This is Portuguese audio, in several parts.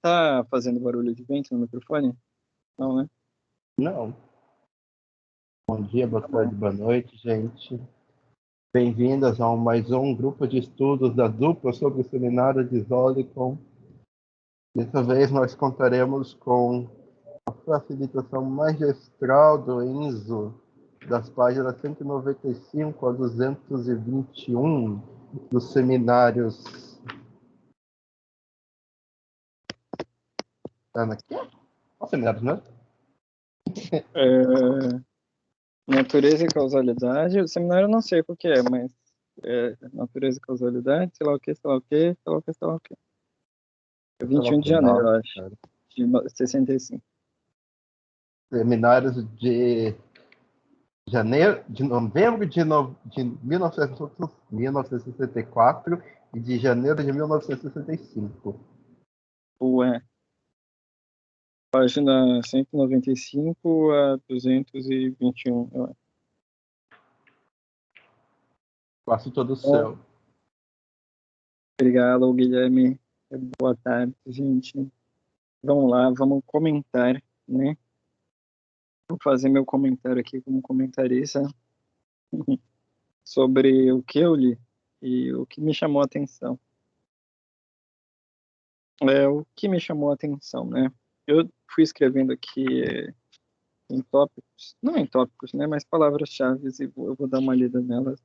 Tá fazendo barulho de vento no microfone? Não, né? Não. Bom dia, boa tarde, boa noite, gente. Bem-vindas a mais um grupo de estudos da dupla sobre o seminário de Zolicon. Dessa vez nós contaremos com a facilitação magistral do Enzo, das páginas 195 a 221 dos seminários. Aqui? Qual seminários, né? Natureza e causalidade. O seminário eu não sei o que é, mas natureza e causalidade, sei lá o que, sei lá o que, sei lá o que, sei lá o que. É 21 de janeiro, eu acho. Cara. De 65. Seminários de novembro de 1964 e de janeiro de 1965. Ué. Página 195 a 221, eu acho. Quase todo o céu. Obrigado, Guilherme. Boa tarde, gente. Vamos lá, vamos comentar, né? Vou fazer meu comentário aqui como comentarista sobre o que eu li e o que me chamou a atenção. O que me chamou a atenção, né? Eu fui escrevendo aqui em tópicos, não em tópicos, né? Mas palavras-chave e eu vou dar uma lida nelas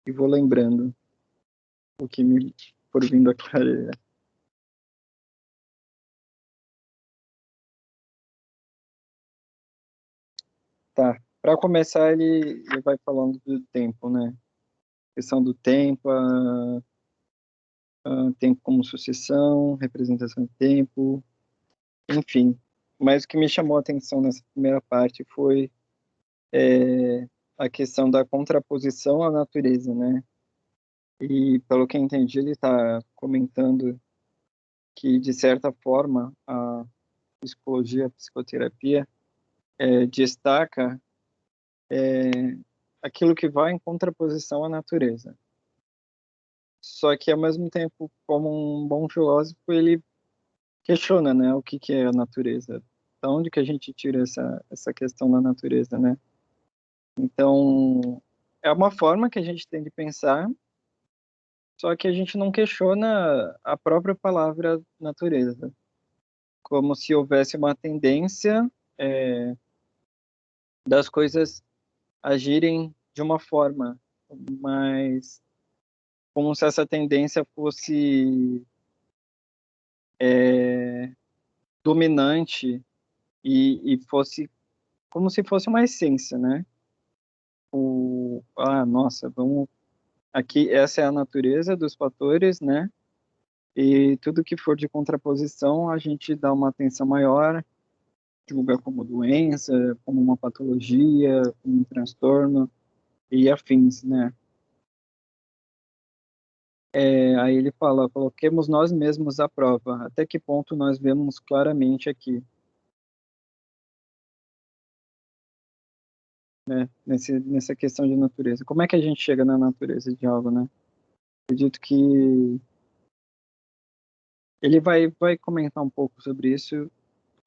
e vou lembrando o que me for vindo a clarear. Tá. Para começar, ele vai falando do tempo, né? A questão do tempo, tempo como sucessão, representação de tempo, enfim. Mas o que me chamou a atenção nessa primeira parte foi a questão da contraposição à natureza, né? E, pelo que eu entendi, ele está comentando que, de certa forma, a psicologia, a psicoterapia, destaca aquilo que vai em contraposição à natureza. Só que, ao mesmo tempo, como um bom filósofo, ele questiona, né, o que é a natureza. Da onde que a gente tira essa questão da natureza, né? Então, é uma forma que a gente tem de pensar, só que a gente não questiona a própria palavra natureza, como se houvesse uma tendência das coisas agirem de uma forma, mas como se essa tendência fosse dominante e fosse como se fosse uma essência, né? Nossa, vamos aqui, essa é a natureza dos fatores, né? E tudo que for de contraposição, a gente dá uma atenção maior, julga como doença, como uma patologia, como um transtorno e afins, né? Aí ele fala, coloquemos nós mesmos à prova, até que ponto nós vemos claramente aqui, né? Nessa questão de natureza. Como é que a gente chega na natureza de algo, né? Acredito que ele vai comentar um pouco sobre isso,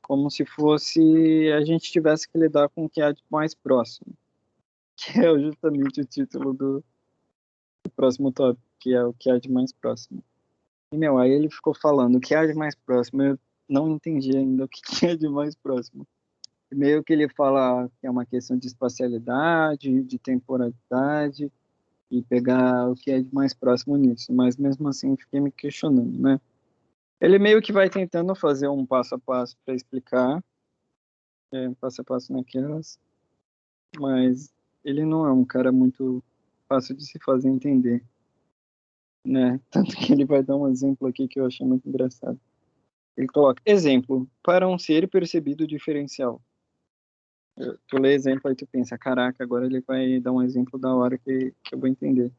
como se fosse a gente tivesse que lidar com o que há de mais próximo, que é justamente o título do próximo tópico, que é o que há de mais próximo. E, aí ele ficou falando o que há de mais próximo, eu não entendi ainda o que é de mais próximo. E meio que ele fala que é uma questão de espacialidade, de temporalidade, e pegar o que é de mais próximo nisso, mas mesmo assim eu fiquei me questionando, né? Ele meio que vai tentando fazer um passo a passo para explicar, passo a passo naquelas, mas ele não é um cara muito fácil de se fazer entender, né? Tanto que ele vai dar um exemplo aqui que eu achei muito engraçado. Ele coloca, exemplo, para um ser percebido diferencial. Tu lê exemplo, aí tu pensa, caraca, agora ele vai dar um exemplo da hora que eu vou entender.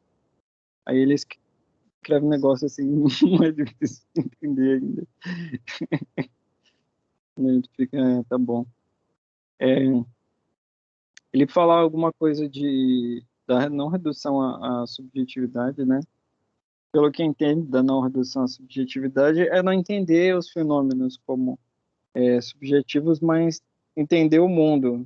Aí ele escreve um negócio assim, mais difícil de entender ainda. Aí tu fica, tá bom. Ele fala alguma coisa da não redução à subjetividade, né? pelo que entendo da não redução à subjetividade, é não entender os fenômenos como subjetivos, mas entender o mundo.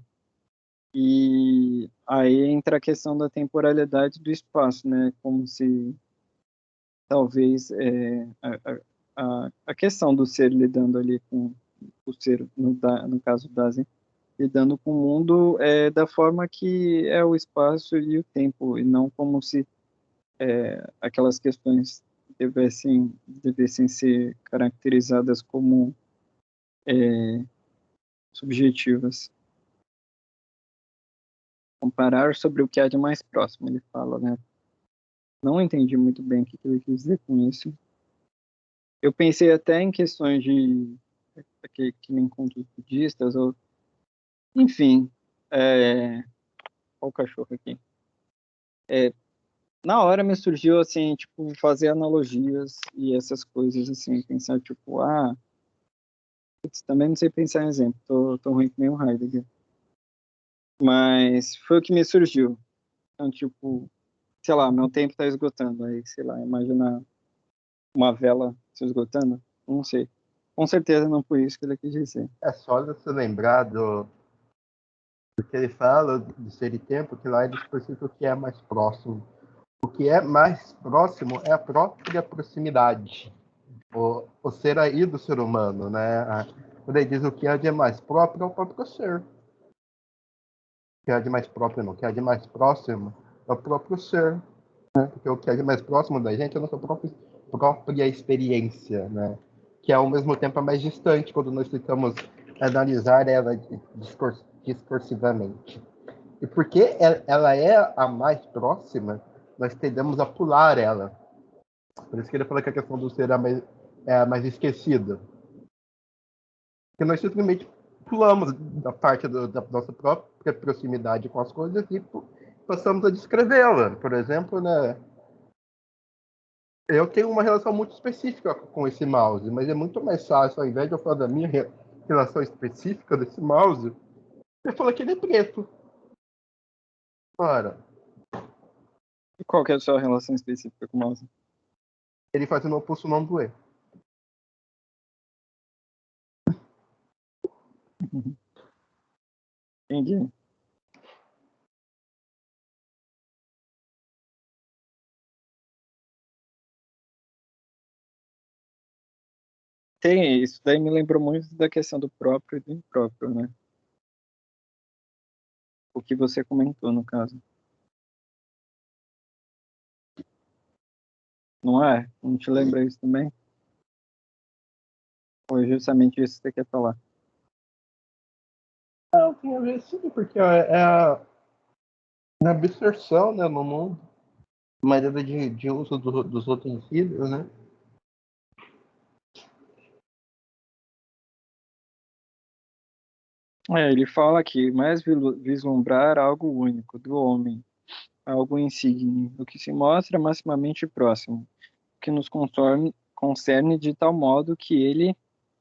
E aí entra a questão da temporalidade do espaço, né? Como se talvez a questão do ser lidando ali com o ser, no caso Dasein, lidando com o mundo da forma que é o espaço e o tempo, e não como se aquelas questões devessem ser caracterizadas como subjetivas. Comparar sobre o que há de mais próximo, ele fala, né? Não entendi muito bem o que ele quis dizer com isso. Eu pensei até em questões de que nem contos budistas, ou enfim, olha o cachorro aqui. Na hora me surgiu assim, tipo, fazer analogias e essas coisas assim, pensar tipo, putz, também não sei pensar em exemplo, tô ruim que nem o Heidegger. Mas foi o que me surgiu. Então, tipo, sei lá, meu tempo tá esgotando, aí, sei lá, imagina uma vela se esgotando, não sei. Com certeza não foi isso que ele quis dizer. É só você lembrar do que ele fala de ser e tempo, que lá ele especifica o que é mais próximo. O que é mais próximo é a própria proximidade. O ser aí do ser humano, né? Quando ele diz o que é de mais próprio é o próprio ser. O que é de mais próprio não, o que é de mais próximo é o próprio ser. Né? Porque o que é de mais próximo da gente é a nossa própria experiência, né? Que ao mesmo tempo é mais distante quando nós tentamos analisar ela discursivamente. E porque ela é a mais próxima, nós tendemos a pular ela. Por isso que ele fala que a questão do ser é a mais esquecida. Porque nós simplesmente pulamos da parte da nossa própria proximidade com as coisas e passamos a descrevê-la. Por exemplo, né, eu tenho uma relação muito específica com esse mouse, mas é muito mais fácil, ao invés de eu falar da minha relação específica desse mouse, eu falo que ele é preto. Ora, E qual que é a sua relação específica com o mouse? ele faz o meu pulso não doer. Entendi. Tem isso, daí me lembrou muito da questão do próprio e do impróprio, né? O que você comentou, no caso. Não é? Não te lembra isso também? Ou é justamente isso que você quer falar? Não, tem a ver sim, porque a absorção, né, no mundo, maneira de uso dos utensílios, né? Ele fala aqui, mais vislumbrar algo único do homem, algo insigne, o que se mostra maximamente próximo, que nos concerne de tal modo que ele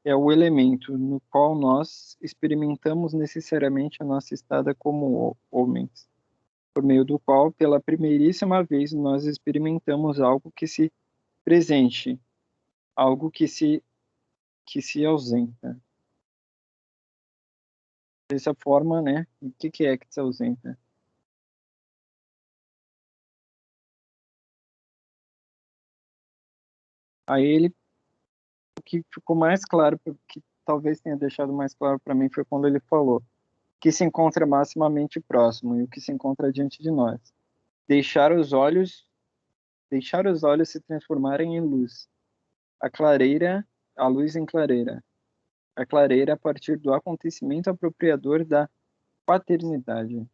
é o elemento no qual nós experimentamos necessariamente a nossa estada como homens, por meio do qual, pela primeiríssima vez, nós experimentamos algo que se presente, algo que se ausenta. Dessa forma, né? O que é que se ausenta? Aí ele, o que ficou mais claro, que talvez tenha deixado mais claro para mim, foi quando ele falou que se encontra maximamente próximo e o que se encontra diante de nós. Deixar os olhos, deixar os olhos se transformarem em luz. A clareira, a luz em clareira. A clareira a partir do acontecimento apropriador da quaternidade.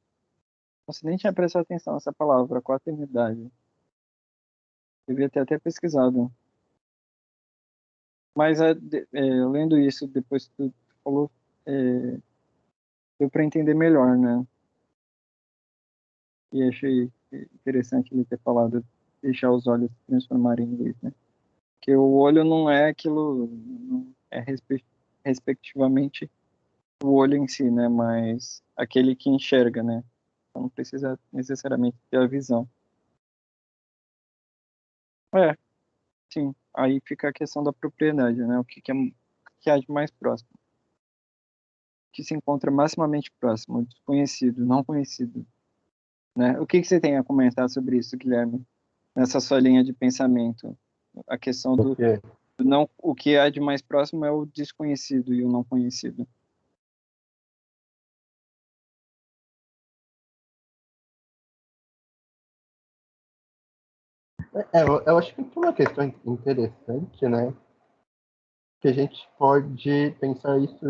Você nem tinha prestado atenção nessa palavra, quaternidade. Devia ter até pesquisado. Mas lendo isso, depois que tu falou, é, deu para entender melhor, né? E achei interessante ele ter falado deixar os olhos se transformarem em luz, né? Porque o olho não é aquilo, não é respectivamente o olho em si, né? Mas aquele que enxerga, né? Então não precisa necessariamente ter a visão. É, Sim, aí fica a questão da propriedade, né? O que há de mais próximo, que se encontra maximamente próximo, desconhecido, não conhecido, né? O que você tem a comentar sobre isso, Guilherme? Nessa sua linha de pensamento, a questão do Porque não, o que há de mais próximo é o desconhecido e o não conhecido. eu acho que é uma questão interessante, né? Que a gente pode pensar isso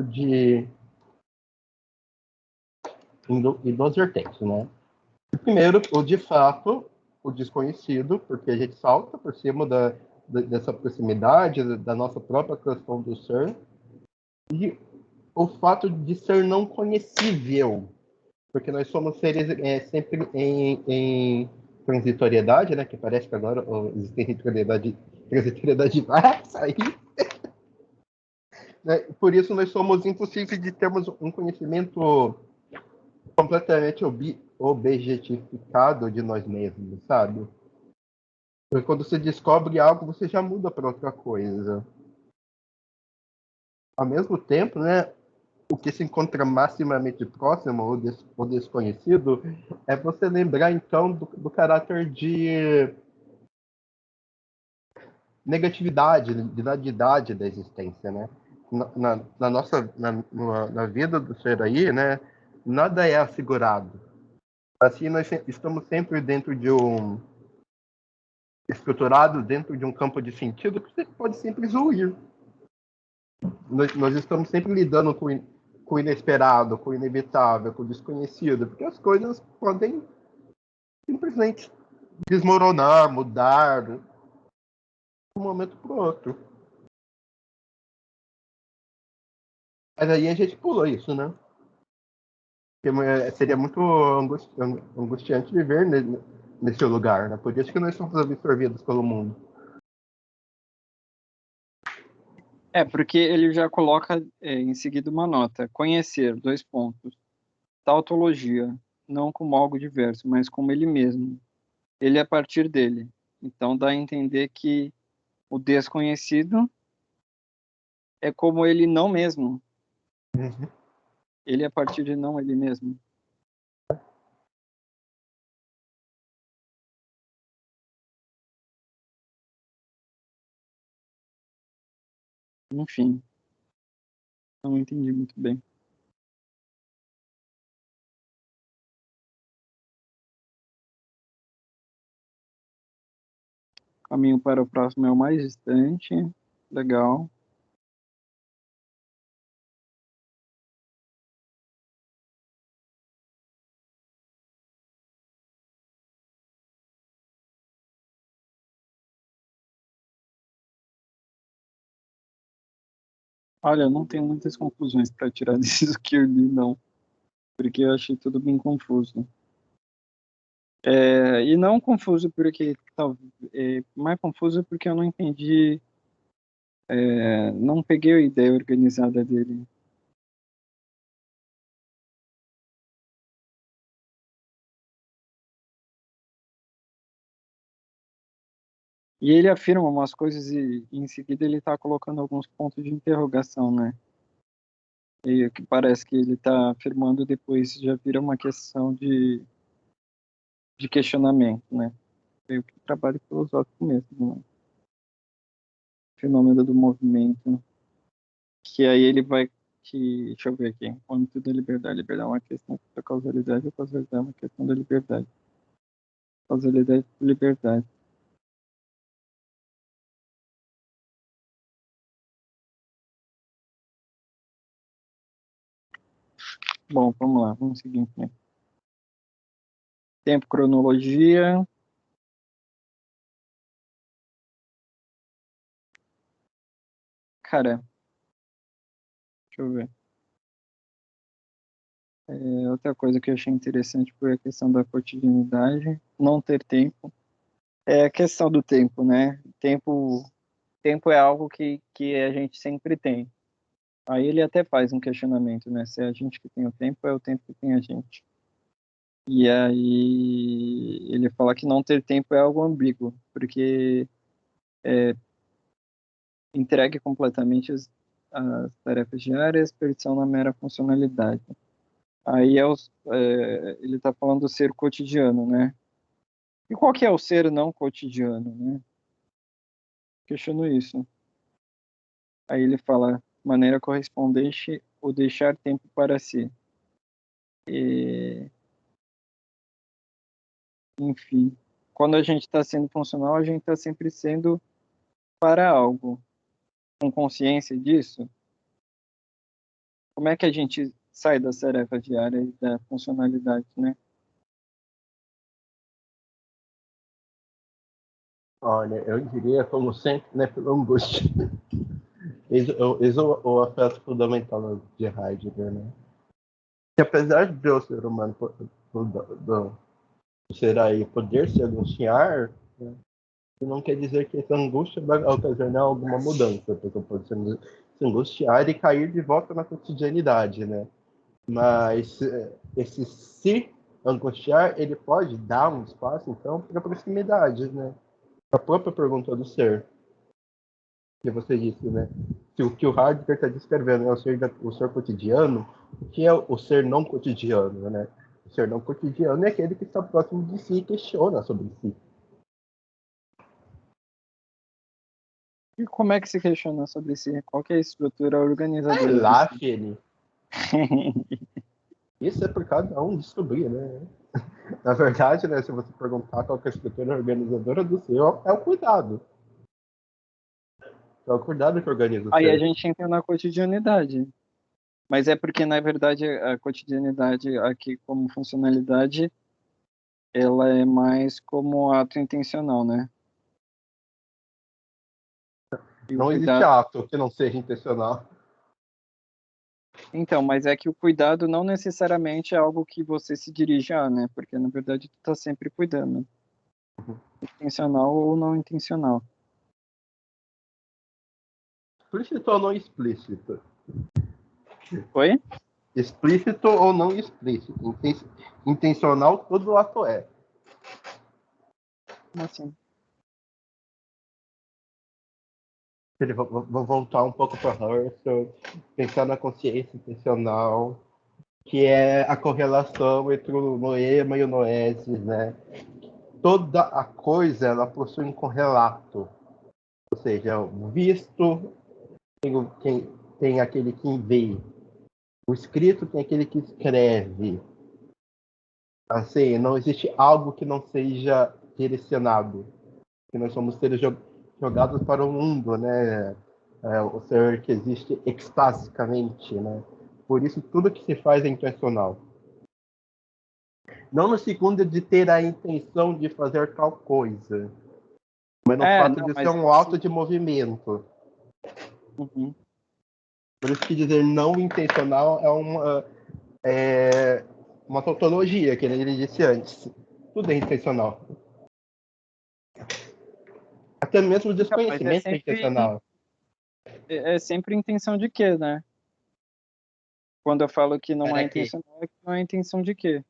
em duas vertentes, né? Primeiro, o de fato, o desconhecido, porque a gente salta por cima dessa proximidade, da nossa própria questão do ser, e o fato de ser não conhecível, porque nós somos seres sempre em transitoriedade, né? Que parece que agora existe transitoriedade vai sair, né? Por isso nós somos impossíveis de termos um conhecimento completamente objetificado de nós mesmos, sabe? Porque quando você descobre algo, você já muda para outra coisa. Ao mesmo tempo, né, o que se encontra maximamente próximo ou desconhecido é você lembrar, então, do caráter de negatividade, de nadidade da existência, né? Na vida do ser aí, né, nada é assegurado. Assim, nós estamos sempre dentro de estruturado dentro de um campo de sentido que você pode sempre evoluir. Nós estamos sempre lidando com o inesperado, com o inevitável, com o desconhecido, porque as coisas podem simplesmente desmoronar, mudar de um momento para o outro. Mas aí a gente pula isso, né? Porque seria muito angustiante viver nesse lugar, né? Por isso que nós somos absorvidos pelo mundo. Porque ele já coloca em seguida uma nota. Conhecer, dois pontos. Tautologia, não como algo diverso, mas como ele mesmo. Ele é a partir dele. Então dá a entender que o desconhecido é como ele não mesmo. Uhum. Ele é a partir de não ele mesmo. Enfim, não entendi muito bem. Caminho para o próximo é o mais distante. Legal. Olha, eu não tenho muitas conclusões para tirar disso que eu li, não. Porque eu achei tudo bem confuso. E não confuso porque mais confuso porque eu não entendi, não peguei a ideia organizada dele. E ele afirma umas coisas e em seguida ele está colocando alguns pontos de interrogação, né? E o que parece que ele está afirmando depois já vira uma questão de questionamento, né? É o que trabalho filosófico mesmo, né? Fenômeno do movimento. Que aí ele vai deixa eu ver aqui, o âmbito da liberdade. Liberdade é uma questão da causalidade, a causalidade é uma questão da liberdade. Causalidade e liberdade. Bom, vamos lá, vamos seguir em frente. Tempo, cronologia. Cara, deixa eu ver. Outra coisa que eu achei interessante foi a questão da cotidianidade, não ter tempo. É a questão do tempo, né? Tempo é algo que a gente sempre tem. Aí ele até faz um questionamento, né? Se é a gente que tem o tempo, é o tempo que tem a gente. E aí ele fala que não ter tempo é algo ambíguo, porque Entregue completamente as tarefas diárias, perdição na mera funcionalidade. Aí ele está falando do ser cotidiano, né? E qual que é o ser não cotidiano, né? Questiono isso. Aí ele fala, maneira correspondente, o deixar tempo para si. E, enfim, quando a gente está sendo funcional, a gente está sempre sendo para algo. Com consciência disso, como é que a gente sai das tarefas diárias e da funcionalidade, né? Olha, eu diria, como sempre, né, pela angústia. Esse é o aspecto fundamental de Heidegger, né? Que apesar de o ser humano do ser aí poder se angustiar, né, não quer dizer que essa angústia vai ocasionar alguma mudança, porque pode se angustiar e cair de volta na cotidianidade, né? Mas esse se angustiar, ele pode dar um espaço, então, para proximidade, né? A própria pergunta do ser, que você disse, né? Se o que o Heidegger está descrevendo é o ser cotidiano, o que é o ser não cotidiano, né? O ser não cotidiano é aquele que está próximo de si e questiona sobre si. E como é que se questiona sobre si? Qual que é a estrutura Sei organizadora do lá, si? filho. Isso é por cada um descobrir, né? Na verdade, né, se você perguntar qual que é a estrutura organizadora do ser, é o cuidado. É o cuidado que organiza o Aí a ser. gente entra na cotidianidade. Mas é porque, na verdade, a cotidianidade aqui como funcionalidade, ela é mais como ato intencional, né? E o Não existe cuidado. ato que não seja intencional. Então, mas é que o cuidado não necessariamente é algo que você se dirige a, né? Porque, na verdade, tu tá sempre cuidando. Intencional ou não intencional. Explícito ou não explícito? Oi? Explícito ou não explícito? Intencional, todo ato é. Como assim? Vou voltar um pouco para Husserl, pensar na consciência intencional, que é a correlação entre o noema e o noesis, né? Toda a coisa ela possui um correlato, ou seja, o visto tem aquele que vê, o escrito tem aquele que escreve. Assim, não existe algo que não seja direcionado, que nós somos seres jogados para o mundo, né? O ser que existe extasicamente, né? Por isso tudo que se faz é intencional. Não no segundo de ter a intenção de fazer tal coisa, mas no É, fato não, de ser mas um ato de movimento. uhum. Por isso que dizer não intencional uma tautologia, que ele disse antes. Tudo é intencional. Até mesmo o Então, mas desconhecimento é intencional. é sempre intenção de quê, né? Quando eu falo que não é Para quê? intencional, é que não é intenção de quê?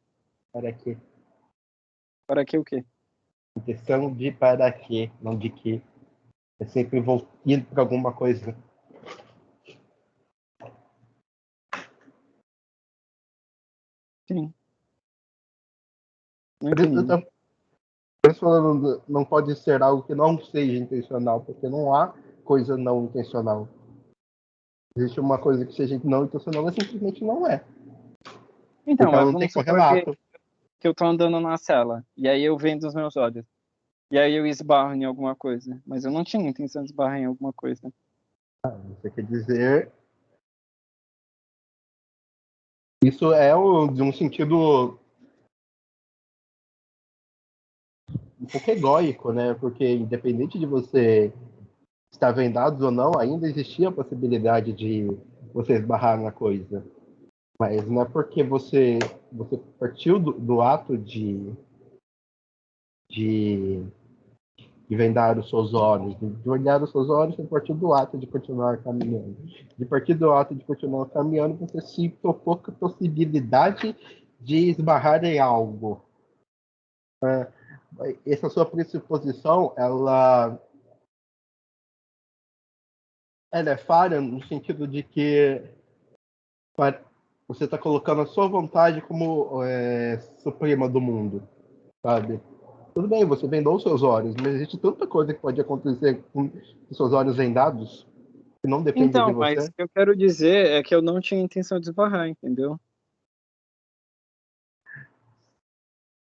Para quê? Para que o quê? Intenção de para quê, não de quê. É sempre indo para alguma coisa. Sim, não Por isso, entendi. por isso falando, não pode ser algo que não seja intencional, porque não há coisa não intencional. Existe uma coisa que seja não intencional, mas simplesmente não é. Então, Porque ela mas não tem vamos supor que, correlato. que eu tô andando na cela, e aí eu vendo os meus olhos, e aí eu esbarro em alguma coisa, mas eu não tinha intenção de esbarrar em alguma coisa. Você quer dizer, isso é de um sentido um pouco egóico, né? Porque independente de você estar vendado ou não, ainda existia a possibilidade de você esbarrar na coisa. Mas não é porque você partiu do ato de, de vendar os seus olhos, de olhar os seus olhos, você partiu do ato de continuar caminhando. De partir do ato de continuar caminhando, você se topou com a possibilidade de esbarrar em algo. Essa sua pressuposição, ela é falha no sentido de que você está colocando a sua vontade como suprema do mundo, sabe? Tudo bem, você vendou os seus olhos, mas existe tanta coisa que pode acontecer com os seus olhos vendados que não depende de Então, mas você. o que eu quero dizer é que eu não tinha intenção de esbarrar, entendeu?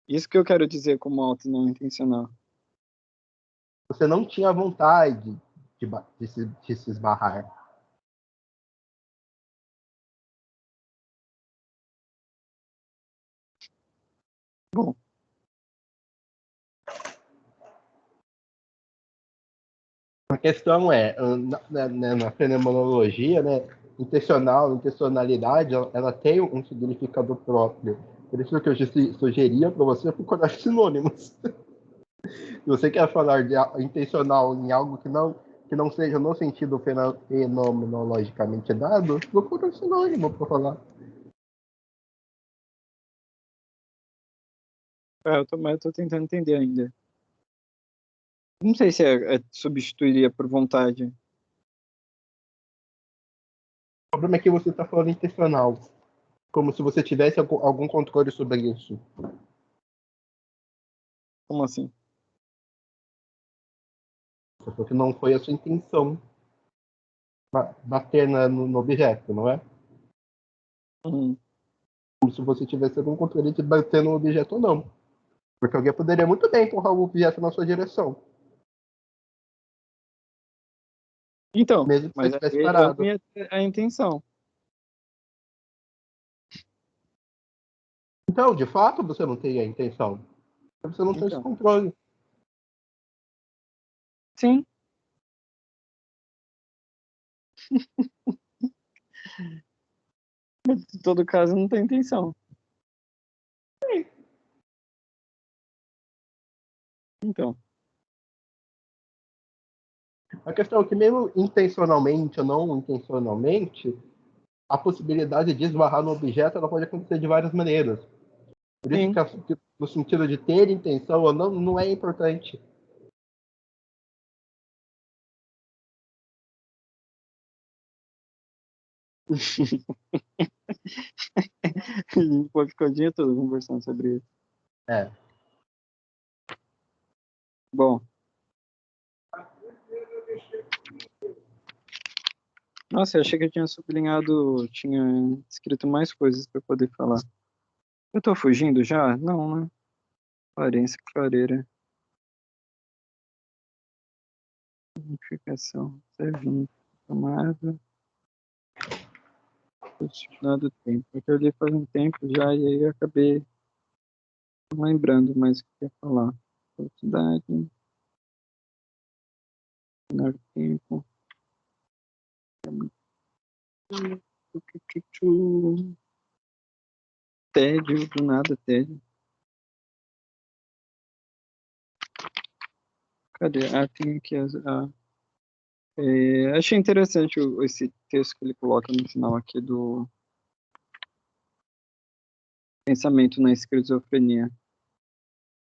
Isso que eu quero dizer como auto não intencional. Você não tinha vontade de se esbarrar. Bom, A questão é, na fenomenologia, né, intencionalidade, ela tem um significado próprio. Por isso que eu sugeria para você procurar sinônimos. Se você quer falar de intencional em algo que não seja no sentido fenomenologicamente dado, procura um sinônimo para falar. mas eu tô tentando entender ainda. Não sei se substituiria por vontade. O problema é que você está falando intencional, como se você tivesse algum controle sobre isso. Como assim? Porque não foi a sua intenção bater no objeto, não é? Hum. Como se você tivesse algum controle de bater no objeto ou não. Porque alguém poderia muito bem empurrar o objeto na sua direção, Então, mesmo que você mas aí estivesse eu não parado. ia ter a intenção. Então, de fato, você não tem a intenção. Você não tem esse Então, controle. sim. Em todo caso, não tem intenção. Então, A questão é que, mesmo intencionalmente ou não intencionalmente, a possibilidade de esbarrar no objeto ela pode acontecer de várias maneiras. Por isso sim. que no sentido de ter intenção ou não, não é importante. A gente pode ficar o dia todo conversando sobre isso. É. Bom, nossa, eu achei que eu tinha sublinhado, tinha escrito mais coisas para poder falar. Eu tô fugindo já? Não, né? Clarência, clareira, unificação, servindo, tomada, posicionado tempo. É que eu li faz um tempo já e aí eu acabei não lembrando mais o que eu ia falar. Velocidade, menor tempo. Tédio, do nada, tédio. Cadê? Ah, tem aqui achei interessante esse texto que ele coloca no final aqui do pensamento na esquizofrenia.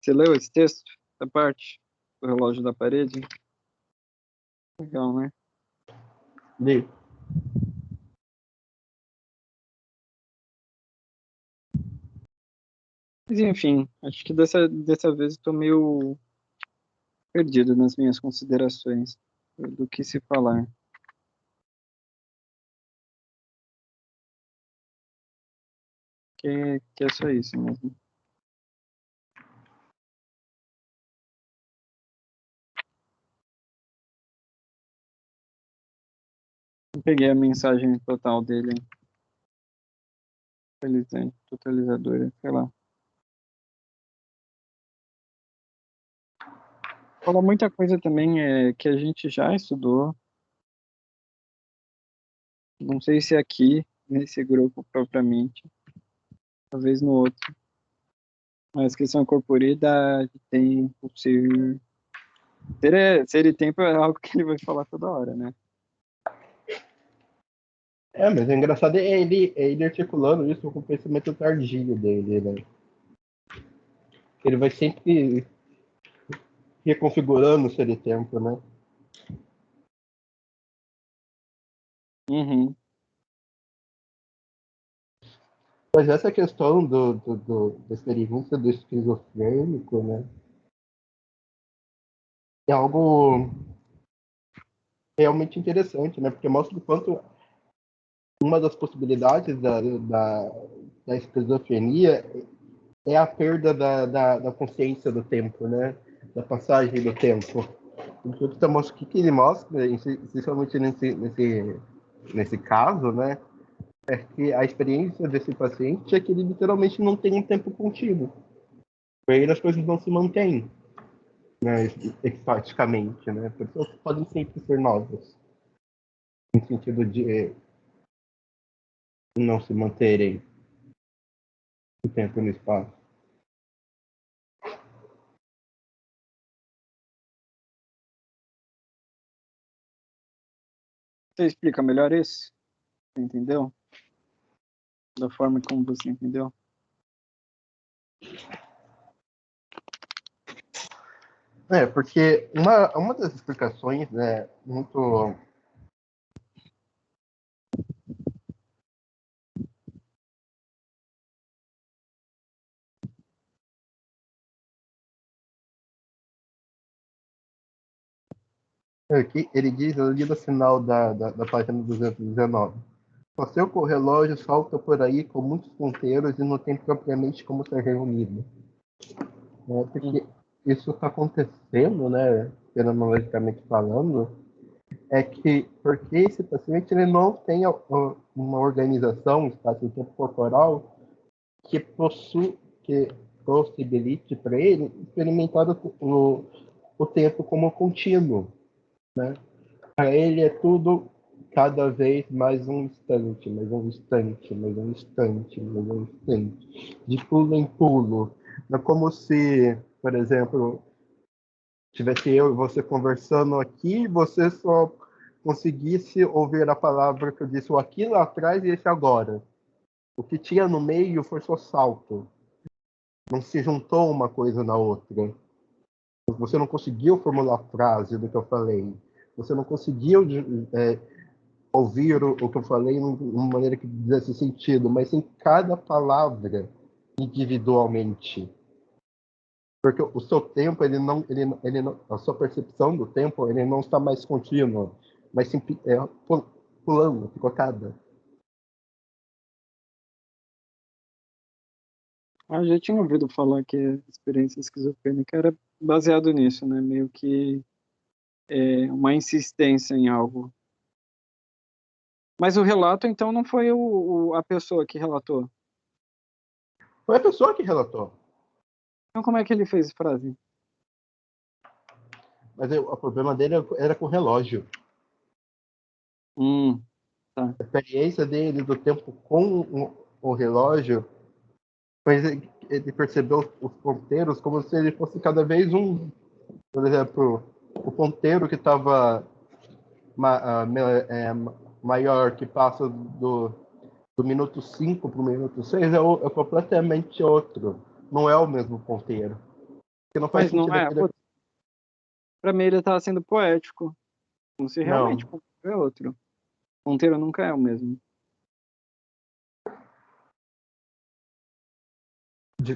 Você leu esse texto? A parte do relógio da parede? Legal, né? Li. Mas enfim, acho que dessa vez eu tô meio perdido nas minhas considerações do que se falar. Que é só isso mesmo. Eu peguei a mensagem total dele, totalizadora, sei lá. Fala muita coisa também que a gente já estudou. Não sei se aqui, nesse grupo propriamente, talvez no outro. Mas questão corporeidade, tempo, ser. Ser e tempo é algo que ele vai falar toda hora, né? Mas é engraçado ele articulando isso com o pensamento tardio dele, né? Ele vai sempre reconfigurando o ser e tempo, né? Uhum. Mas essa questão da experiência do esquizofrênico, né, é algo realmente interessante, né, porque mostra o quanto uma das possibilidades da esquizofrenia é a perda da consciência do tempo, né, da passagem do tempo. Então, o que ele mostra, principalmente nesse caso, né, é que a experiência desse paciente é que ele literalmente não tem um tempo contínuo. Para ele as coisas não se mantêm, né, estaticamente, né? Pessoas podem sempre ser novas, no sentido de não se manterem no tempo e no espaço. Você explica melhor isso? Entendeu? Da forma como você entendeu? Porque uma das explicações, né, muito que ele diz ali no final da página 219. O seu relógio salta por aí com muitos ponteiros e não tem propriamente como ser reunido. Né? Porque isso está acontecendo, né, fenomenologicamente falando, é que porque esse paciente ele não tem uma organização espaço-tempo corporal que possibilite para ele experimentar o tempo como contínuo, né? Para ele é tudo cada vez mais um instante, mais um instante, mais um instante, mais um instante, de pulo em pulo. É como se, por exemplo, tivesse eu e você conversando aqui, você só conseguisse ouvir a palavra que eu disse, o aqui lá atrás e esse agora. O que tinha no meio foi só salto. Não se juntou uma coisa na outra. Você não conseguiu formular a frase do que eu falei. Você não conseguiu ouvir o que eu falei de uma maneira que fizesse sentido, mas em cada palavra individualmente. Porque o seu tempo, ele não, a sua percepção do tempo, ele não está mais contínuo, mas sempre pulando, picotada. Eu já tinha ouvido falar que a experiência esquizofrênica era baseado nisso, né? Meio que uma insistência em algo. Mas o relato, então, não foi a pessoa que relatou. Foi a pessoa que relatou. Então, como é que ele fez a frase? Mas o problema dele era com o relógio. Tá. A experiência dele do tempo com o relógio, mas ele percebeu os ponteiros como se ele fosse cada vez um. Por exemplo, o ponteiro que estava maior, que passa do minuto 5 para o minuto 6, é completamente outro. Não é o mesmo ponteiro. Porque não faz Mas não sentido é. aquele. Pra mim, ele estava sendo poético. Como se realmente Não. o Ponteiro é outro. O Ponteiro nunca é o mesmo.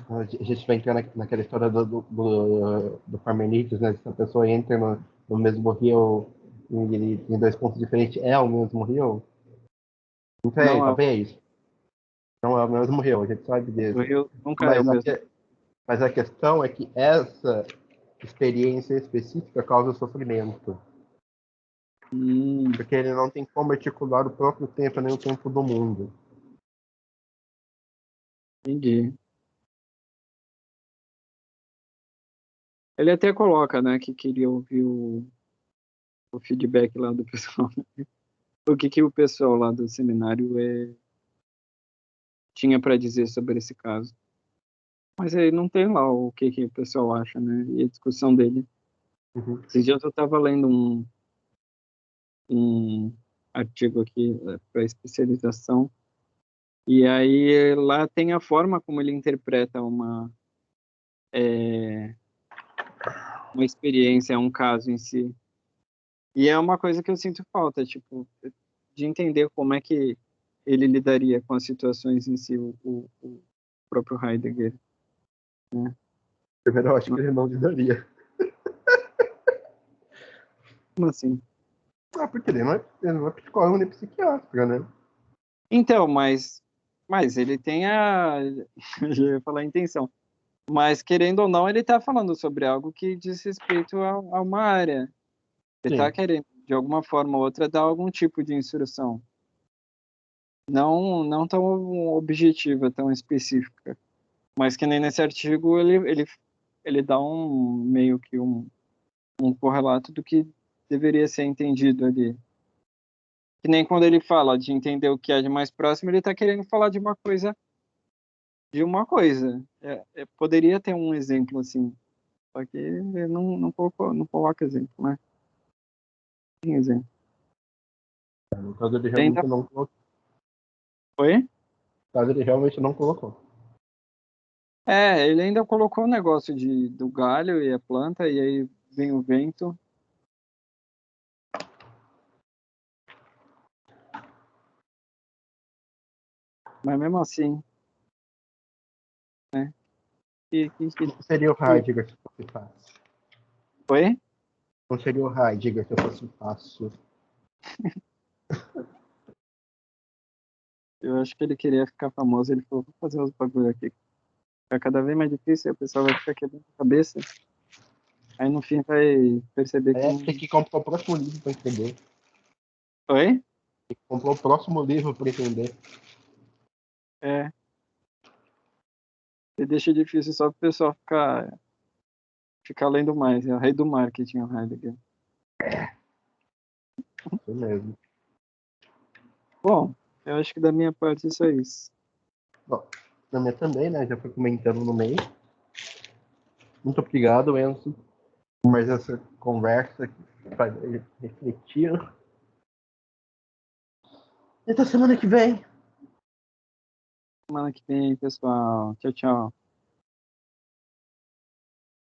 A gente vai entrar naquela história do Parmenides, né? Se a pessoa entra no mesmo rio em dois pontos diferentes, é o mesmo rio? Não sei, Não é. talvez. Não é o mesmo rio, a gente sabe O disso. Rio nunca é o Mas a, mesmo. que- mas a questão é que essa experiência específica causa sofrimento. Hum, Porque ele não tem como articular o próprio tempo nem o tempo do mundo. entendi. Ele até coloca, né, que queria ouvir o feedback lá do pessoal. O que o pessoal lá do seminário tinha para dizer sobre esse caso. Mas aí não tem lá o que o pessoal acha, né? E a discussão dele. Uhum. Esses dias eu estava lendo um artigo aqui para especialização, e aí lá tem a forma como ele interpreta é, uma experiência, um caso em si. E é uma coisa que eu sinto falta, tipo, de entender como é que ele lidaria com as situações em si, o próprio Heidegger. Né? Primeiro, eu acho que ele não lidaria. Como assim? Porque ele não é psicólogo nem psiquiatra, né? Então, mas ele tem a. Eu ia falar a intenção. Mas, querendo ou não, ele está falando sobre algo que diz respeito a uma área. Ele está Sim. querendo, de alguma forma ou outra, dar algum tipo de instrução. Não tão objetiva, tão específica. Mas que nem nesse artigo ele dá meio que um correlato do que deveria ser entendido ali. Que nem quando ele fala de entender o que é de mais próximo, ele está querendo falar de uma coisa. Poderia ter um exemplo assim, só que ele não coloca exemplo, né? Tem exemplo. No caso, ele Tenta. realmente não colocou. Foi? No caso, ele realmente não colocou. Ele ainda colocou o negócio do galho e a planta, e aí vem o vento. Mas mesmo assim, né? Não seria o Heidegger se fosse fácil. Foi? Não seria o Heidegger se fosse fácil. Eu acho que ele queria ficar famoso, ele falou, vou fazer os bagulho aqui. Fica cada vez mais difícil, aí o pessoal vai ficar quebrando a cabeça. Aí no fim vai perceber que não. Tem que comprar o próximo livro para entender. Oi? Tem que comprar o próximo livro para entender. É. E deixa difícil só pro pessoal ficar lendo mais. É o rei do marketing, o Heidegger. Isso mesmo. Bom, eu acho que da minha parte isso é isso. Bom, na minha também, né? Já foi comentando no meio. Muito obrigado, Enzo, por mais essa conversa que faz refletir. E até semana que vem. Semana que vem, pessoal. Tchau, tchau.